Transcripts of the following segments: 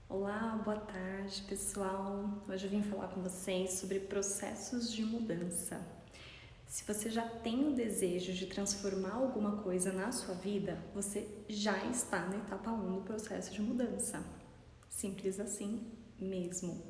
Olá, boa tarde, pessoal. Hoje eu vim falar com vocês sobre processos de mudança. Se você já tem o desejo de transformar alguma coisa na sua vida, você já está na etapa 1 do processo de mudança. Simples assim mesmo.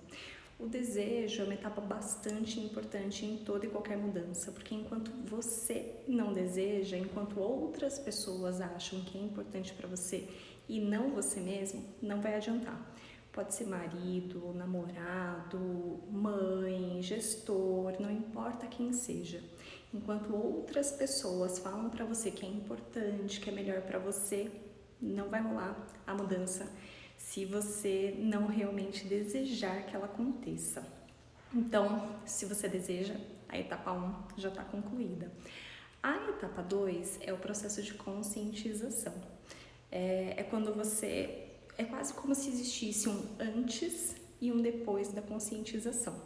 O desejo é uma etapa bastante importante em toda e qualquer mudança, porque enquanto você não deseja, enquanto outras pessoas acham que é importante para você e não você mesmo, não vai adiantar. Pode ser marido, namorado, mãe, gestor, não importa quem seja. Enquanto outras pessoas falam para você que é importante, que é melhor para você, não vai rolar a mudança se você não realmente desejar que ela aconteça. Então, se você deseja, a etapa 1 já está concluída. A etapa 2 é o processo de conscientização. É quando você... É quase como se existisse um antes e um depois da conscientização.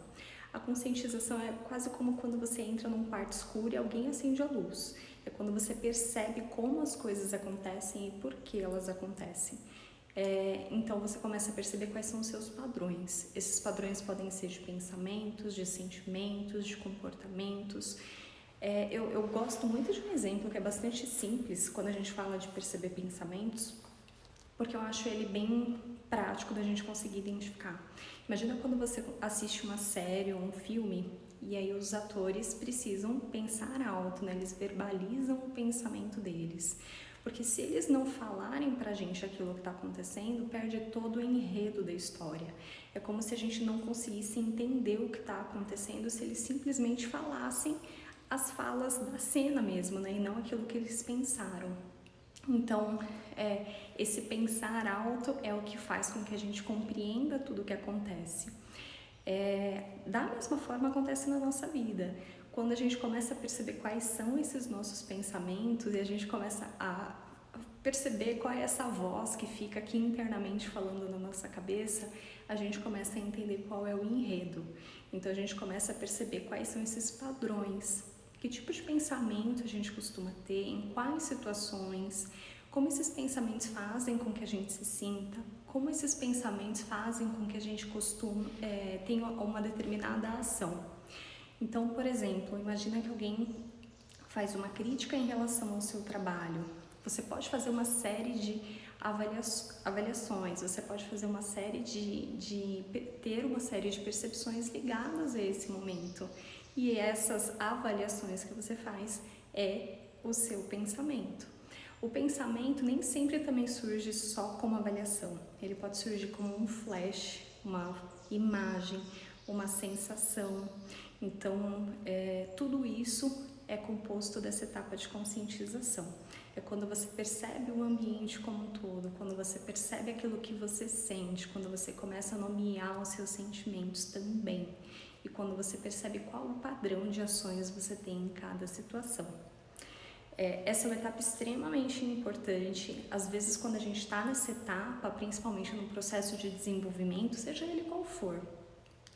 A conscientização é quase como quando você entra num quarto escuro e alguém acende a luz. É quando você percebe como as coisas acontecem e por que elas acontecem. Então você começa a perceber quais são os seus padrões. Esses padrões podem ser de pensamentos, de sentimentos, de comportamentos. Eu gosto muito de um exemplo que é bastante simples quando a gente fala de perceber pensamentos, porque eu acho ele bem prático da gente conseguir identificar. Imagina quando você assiste uma série ou um filme e aí os atores precisam pensar alto, né? Eles verbalizam o pensamento deles. Porque se eles não falarem pra gente aquilo que está acontecendo, perde todo o enredo da história. É como se a gente não conseguisse entender o que está acontecendo se eles simplesmente falassem as falas da cena mesmo, né? E não aquilo que eles pensaram. Então, esse pensar alto é o que faz com que a gente compreenda tudo o que acontece. Da mesma forma acontece na nossa vida. Quando a gente começa a perceber quais são esses nossos pensamentos e a gente começa a perceber qual é essa voz que fica aqui internamente falando na nossa cabeça, a gente começa a entender qual é o enredo. Então a gente começa a perceber quais são esses padrões, que tipo de pensamento a gente costuma ter, em quais situações, como esses pensamentos fazem com que a gente se sinta, como esses pensamentos fazem com que a gente tenha uma determinada ação. Então, por exemplo, imagina que alguém faz uma crítica em relação ao seu trabalho. Você pode fazer uma série de avaliações, você pode fazer uma série ter uma série de percepções ligadas a esse momento. E essas avaliações que você faz é o seu pensamento. O pensamento nem sempre também surge só como avaliação. Ele pode surgir como um flash, uma imagem, uma sensação. Então, tudo isso é composto dessa etapa de conscientização. É quando você percebe o ambiente como um todo, quando você percebe aquilo que você sente, quando você começa a nomear os seus sentimentos também. E quando você percebe qual o padrão de ações você tem em cada situação. Essa é uma etapa extremamente importante. Às vezes, quando a gente está nessa etapa, principalmente no processo de desenvolvimento, seja ele qual for,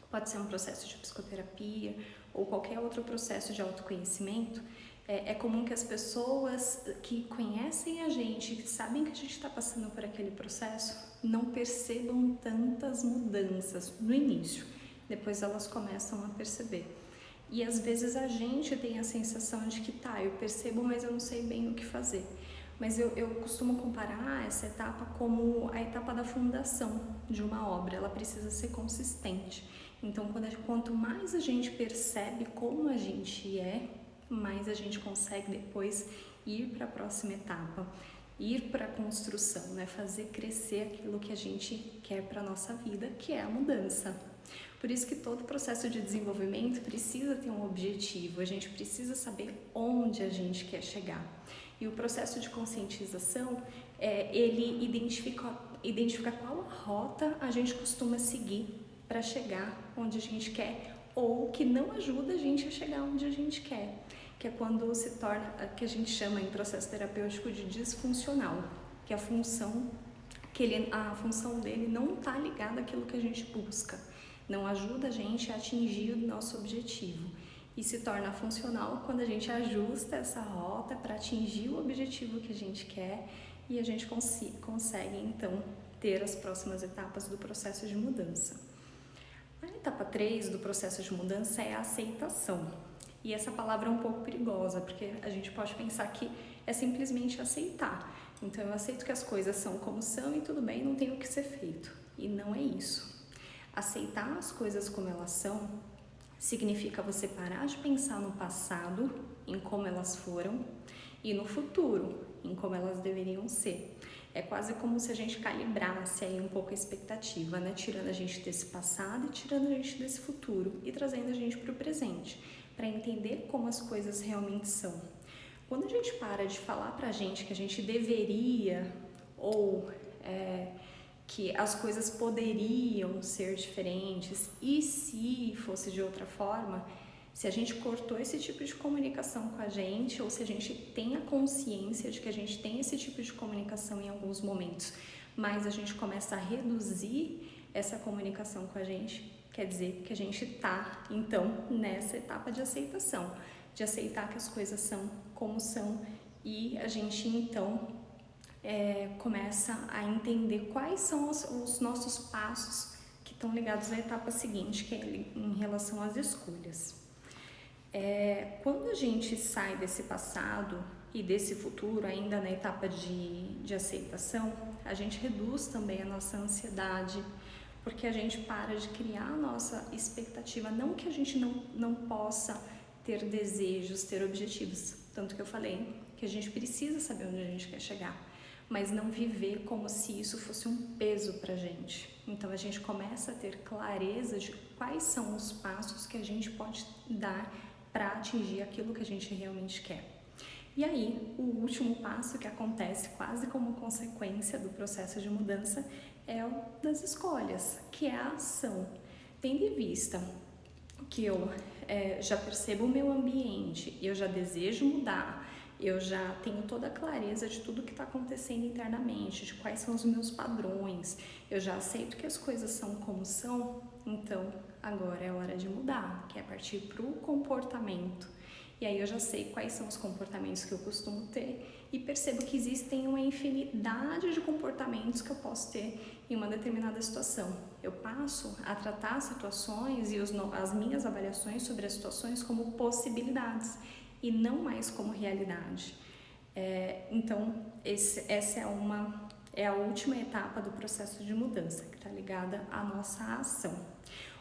pode ser um processo de psicoterapia ou qualquer outro processo de autoconhecimento, é comum que as pessoas que conhecem a gente, que sabem que a gente está passando por aquele processo, não percebam tantas mudanças no início. Depois elas começam a perceber. E às vezes a gente tem a sensação de que eu percebo, mas eu não sei bem o que fazer. Mas eu costumo comparar essa etapa como a etapa da fundação de uma obra. Ela precisa ser consistente. Então, quanto mais a gente percebe como a gente mais a gente consegue depois ir para a próxima etapa, ir para a construção, né? Fazer crescer aquilo que a gente quer para a nossa vida, que é a mudança. Por isso que todo processo de desenvolvimento precisa ter um objetivo, a gente precisa saber onde a gente quer chegar. E o processo de conscientização, ele identifica qual a rota a gente costuma seguir para chegar onde a gente quer, ou que não ajuda a gente a chegar onde a gente quer, que é quando se torna, que a gente chama em processo terapêutico de disfuncional, que a função dele não está ligada àquilo que a gente busca, não ajuda a gente a atingir o nosso objetivo. E se torna funcional quando a gente ajusta essa rota para atingir o objetivo que a gente quer e a gente consegue então ter as próximas etapas do processo de mudança. A etapa 3 do processo de mudança é a aceitação. E essa palavra é um pouco perigosa, porque a gente pode pensar que é simplesmente aceitar. Então eu aceito que as coisas são como são e tudo bem, não tem o que ser feito. E não é isso. Aceitar as coisas como elas são significa você parar de pensar no passado, em como elas foram, e no futuro, em como elas deveriam ser. É quase como se a gente calibrasse aí um pouco a expectativa, né? Tirando a gente desse passado e tirando a gente desse futuro e trazendo a gente para o presente, para entender como as coisas realmente são. Quando a gente para de falar pra gente que a gente deveria ou que as coisas poderiam ser diferentes e se fosse de outra forma, se a gente cortou esse tipo de comunicação com a gente ou se a gente tem a consciência de que a gente tem esse tipo de comunicação em alguns momentos, mas a gente começa a reduzir essa comunicação com a gente, quer dizer que a gente está, então, nessa etapa de aceitação, de aceitar que as coisas são como são e a gente, então, começa a entender quais são os nossos passos que estão ligados à etapa seguinte, que é em relação às escolhas. Quando a gente sai desse passado e desse futuro, ainda na etapa de aceitação, a gente reduz também a nossa ansiedade, porque a gente para de criar a nossa expectativa, não que a gente não possa ter desejos, ter objetivos, tanto que eu falei que a gente precisa saber onde a gente quer chegar, mas não viver como se isso fosse um peso pra gente. Então a gente começa a ter clareza de quais são os passos que a gente pode dar para atingir aquilo que a gente realmente quer. E aí, o último passo que acontece quase como consequência do processo de mudança é o das escolhas, que é a ação. Tendo em vista que eu já percebo o meu ambiente, eu já desejo mudar, eu já tenho toda a clareza de tudo que está acontecendo internamente, de quais são os meus padrões, eu já aceito que as coisas são como são, então agora é hora de mudar, que é partir para o comportamento. E aí eu já sei quais são os comportamentos que eu costumo ter e percebo que existem uma infinidade de comportamentos que eu posso ter em uma determinada situação. Eu passo a tratar as situações e as minhas avaliações sobre as situações como possibilidades e não mais como realidade. Então, essa é a última etapa do processo de mudança, que está ligada à nossa ação.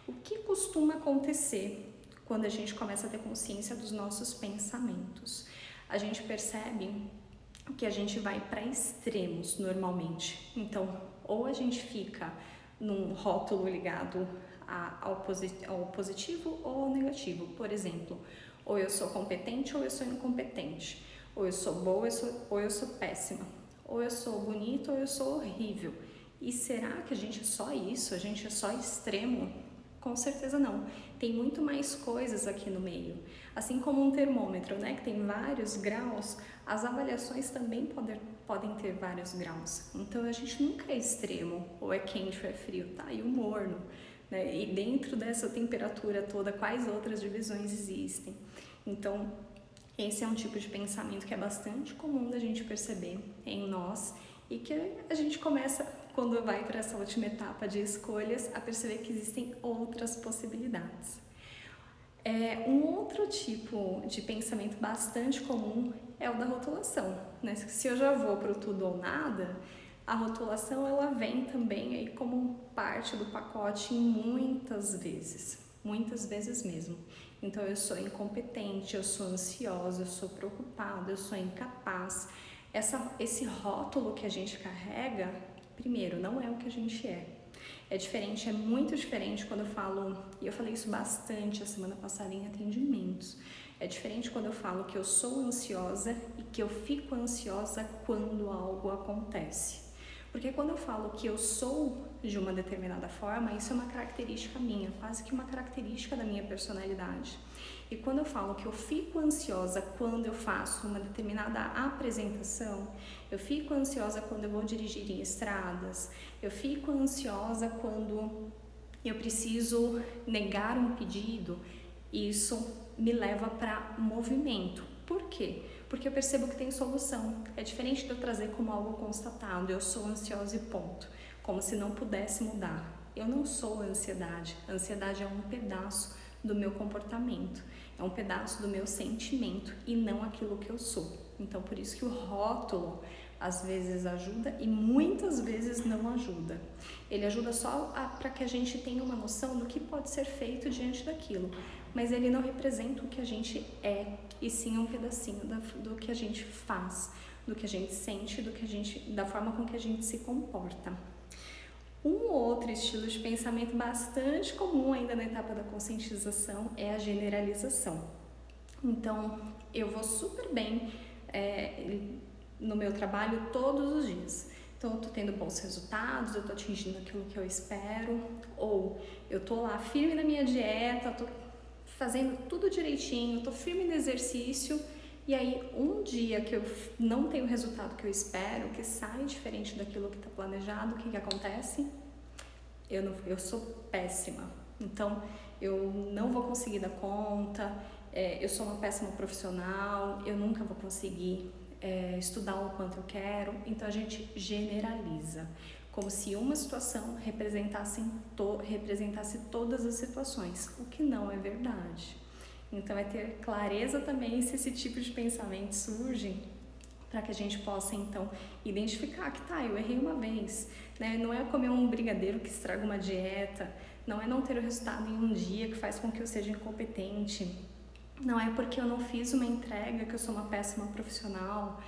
O que costuma acontecer quando a gente começa a ter consciência dos nossos pensamentos? A gente percebe que a gente vai para extremos normalmente. Então, ou a gente fica num rótulo ligado ao positivo ou ao negativo. Por exemplo, ou eu sou competente ou eu sou incompetente. Ou eu sou boa ou eu sou péssima. Ou eu sou bonito ou eu sou horrível. E será que a gente é só isso? A gente é só extremo? Com certeza não. Tem muito mais coisas aqui no meio. Assim como um termômetro, né, que tem vários graus, as avaliações também podem ter vários graus. Então a gente nunca é extremo, ou é quente ou é frio, tá? E o morno, né? E dentro dessa temperatura toda, quais outras divisões existem? Então, esse é um tipo de pensamento que é bastante comum da gente perceber em nós e que a gente começa, quando vai para essa última etapa de escolhas, a perceber que existem outras possibilidades. Um outro tipo de pensamento bastante comum é o da rotulação, né? Se eu já vou para o tudo ou nada, a rotulação ela vem também aí como parte do pacote muitas vezes mesmo. Então eu sou incompetente, eu sou ansiosa, eu sou preocupada, eu sou incapaz. Esse rótulo que a gente carrega, primeiro, não é o que a gente é. É diferente, é muito diferente quando eu falo, e eu falei isso bastante a semana passada em atendimentos, é diferente quando eu falo que eu sou ansiosa e que eu fico ansiosa quando algo acontece. Porque quando eu falo que eu sou de uma determinada forma, isso é uma característica minha, quase que uma característica da minha personalidade. E quando eu falo que eu fico ansiosa quando eu faço uma determinada apresentação, eu fico ansiosa quando eu vou dirigir em estradas, eu fico ansiosa quando eu preciso negar um pedido, isso me leva para movimento. Por quê? Porque eu percebo que tem solução. É diferente de eu trazer como algo constatado, eu sou ansiosa e ponto. como se não pudesse mudar. Eu não sou a ansiedade. A ansiedade é um pedaço do meu comportamento, é um pedaço do meu sentimento e não aquilo que eu sou. Então, por isso que o rótulo às vezes ajuda e muitas vezes não ajuda. Ele ajuda só para que a gente tenha uma noção do que pode ser feito diante daquilo, mas ele não representa o que a gente é, e sim um pedacinho do que a gente faz, do que a gente sente, da forma com que a gente se comporta. Um outro estilo de pensamento bastante comum ainda na etapa da conscientização é a generalização. Então, eu vou super bem no meu trabalho todos os dias. Então, eu tô tendo bons resultados, eu tô atingindo aquilo que eu espero, ou eu tô lá firme na minha dieta, tô fazendo tudo direitinho, tô firme no exercício, e aí um dia que eu não tenho o resultado que eu espero, que sai diferente daquilo que está planejado, o que acontece? Eu sou péssima, então eu não vou conseguir dar conta, eu sou uma péssima profissional, eu nunca vou conseguir estudar o quanto eu quero. Então a gente generaliza, como se uma situação representasse todas as situações, o que não é verdade. Então é ter clareza também se esse tipo de pensamento surge, para que a gente possa então identificar que eu errei uma vez, né? Não é comer um brigadeiro que estraga uma dieta, não é não ter o resultado em um dia que faz com que eu seja incompetente, não é porque eu não fiz uma entrega que eu sou uma péssima profissional,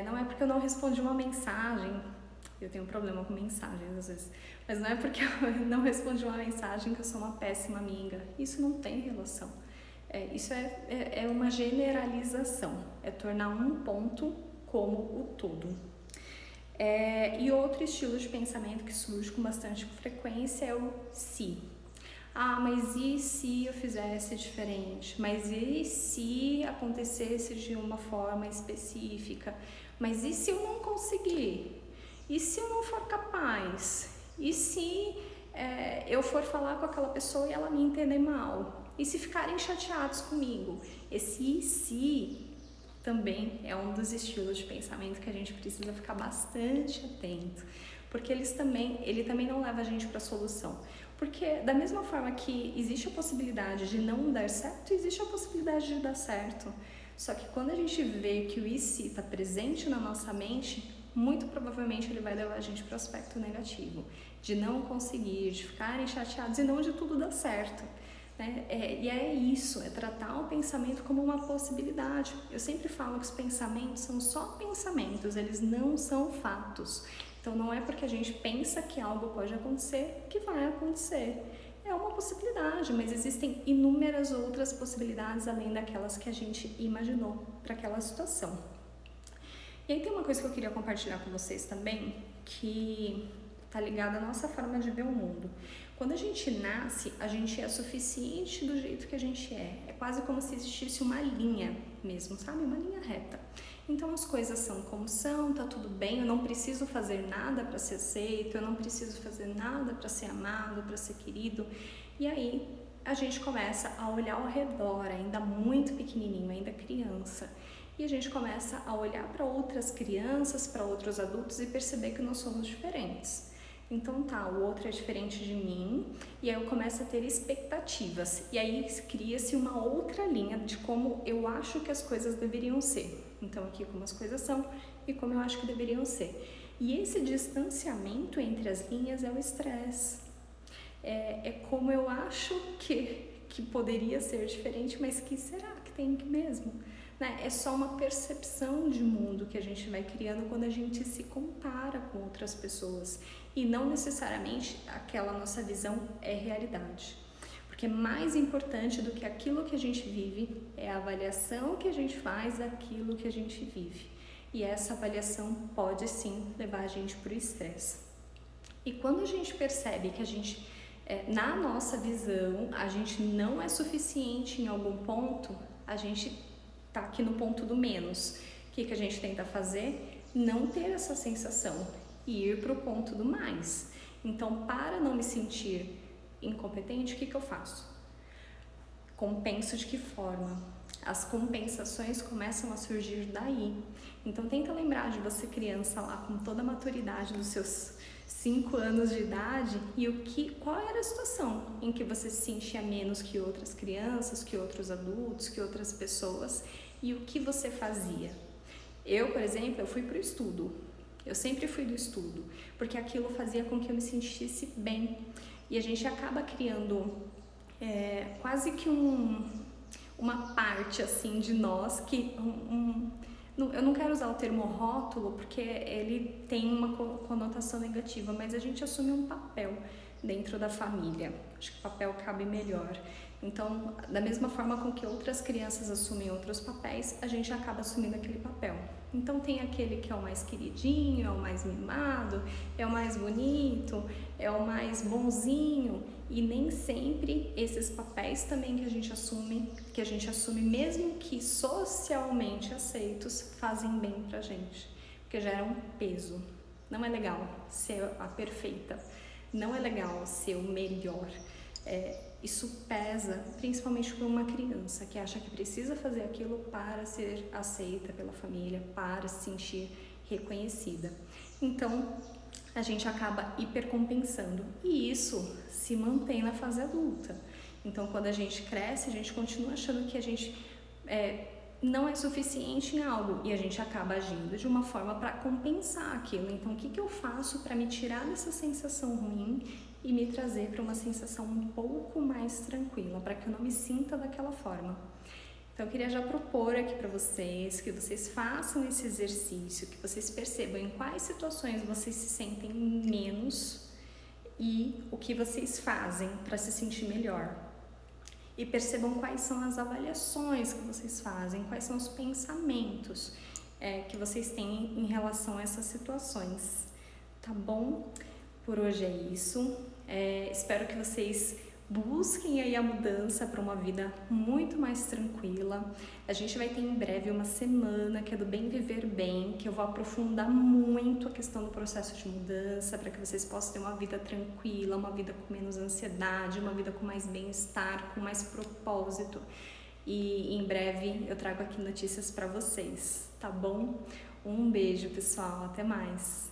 não é porque eu não respondi uma mensagem. Eu tenho um problema com mensagens às vezes, mas não é porque eu não respondi uma mensagem que eu sou uma péssima amiga. Isso não tem relação. Isso é uma generalização, é tornar um ponto como o todo. E outro estilo de pensamento que surge com bastante frequência é o se. Mas e se eu fizesse diferente? Mas e se acontecesse de uma forma específica? Mas e se eu não conseguir? E se eu não for capaz? E se eu for falar com aquela pessoa e ela me entender mal? E se ficarem chateados comigo? Esse e se também é um dos estilos de pensamento que a gente precisa ficar bastante atento, porque ele também não leva a gente para a solução. Porque da mesma forma que existe a possibilidade de não dar certo, existe a possibilidade de dar certo. Só que quando a gente vê que o e se está presente na nossa mente, muito provavelmente ele vai levar a gente para o aspecto negativo, de não conseguir, de ficarem chateados e não de tudo dar certo. E é isso, é tratar o pensamento como uma possibilidade. Eu sempre falo que os pensamentos são só pensamentos, eles não são fatos. Então não é porque a gente pensa que algo pode acontecer que vai acontecer. É uma possibilidade, mas existem inúmeras outras possibilidades além daquelas que a gente imaginou para aquela situação. E aí tem uma coisa que eu queria compartilhar com vocês também, que está ligada à nossa forma de ver o mundo. Quando a gente nasce, a gente é suficiente do jeito que a gente é. É quase como se existisse uma linha mesmo, sabe? Uma linha reta. Então as coisas são como são, tá tudo bem, eu não preciso fazer nada para ser aceito, eu não preciso fazer nada para ser amado, para ser querido. E aí a gente começa a olhar ao redor, ainda muito pequenininho, ainda criança. E a gente começa a olhar para outras crianças, para outros adultos e perceber que nós somos diferentes. Então o outro é diferente de mim, e aí eu começo a ter expectativas, e aí cria-se uma outra linha de como eu acho que as coisas deveriam ser. Então aqui como as coisas são e como eu acho que deveriam ser. E esse distanciamento entre as linhas é o estresse. É como eu acho que poderia ser diferente, mas que será que tem que mesmo? É só uma percepção de mundo que a gente vai criando quando a gente se compara com outras pessoas. E não necessariamente aquela nossa visão é realidade. Porque mais importante do que aquilo que a gente vive é a avaliação que a gente faz daquilo que a gente vive. E essa avaliação pode sim levar a gente para o estresse. E quando a gente percebe que a gente, na nossa visão, a gente não é suficiente em algum ponto, a gente está aqui no ponto do menos. O que a gente tenta fazer? Não ter essa sensação e ir para o ponto do mais. Então, para não me sentir incompetente, o que eu faço? Compenso de que forma? As compensações começam a surgir daí. Então, tenta lembrar de você criança lá com toda a maturidade dos seus 5 anos de idade e qual era a situação em que você se sentia menos que outras crianças, que outros adultos, que outras pessoas e o que você fazia. Eu, por exemplo, eu fui para o estudo. Eu sempre fui do estudo, porque aquilo fazia com que eu me sentisse bem. E a gente acaba criando quase que uma parte assim de nós que eu não quero usar o termo rótulo porque ele tem uma conotação negativa, mas a gente assume um papel dentro da família. Acho que o papel cabe melhor. Então, da mesma forma com que outras crianças assumem outros papéis, a gente acaba assumindo aquele papel. Então tem aquele que é o mais queridinho, é o mais mimado, é o mais bonito, é o mais bonzinho, e nem sempre esses papéis também que a gente assume mesmo que socialmente aceitos, fazem bem pra gente, porque gera um peso. Não é legal ser a perfeita, não é legal ser o melhor. Isso pesa principalmente para uma criança que acha que precisa fazer aquilo para ser aceita pela família, para se sentir reconhecida. Então, a gente acaba hipercompensando e isso se mantém na fase adulta. Então, quando a gente cresce, a gente continua achando que a gente não é suficiente em algo e a gente acaba agindo de uma forma para compensar aquilo. Então, o que eu faço para me tirar dessa sensação ruim e me trazer para uma sensação um pouco mais tranquila, para que eu não me sinta daquela forma? Então, eu queria já propor aqui para vocês que vocês façam esse exercício, que vocês percebam em quais situações vocês se sentem menos e o que vocês fazem para se sentir melhor. E percebam quais são as avaliações que vocês fazem, quais são os pensamentos que vocês têm em relação a essas situações. Tá bom? Por hoje é isso. Espero que vocês busquem aí a mudança para uma vida muito mais tranquila. A gente vai ter em breve uma semana que é do Bem Viver Bem, que eu vou aprofundar muito a questão do processo de mudança para que vocês possam ter uma vida tranquila, uma vida com menos ansiedade, uma vida com mais bem-estar, com mais propósito. E em breve eu trago aqui notícias para vocês, tá bom? Um beijo, pessoal, até mais!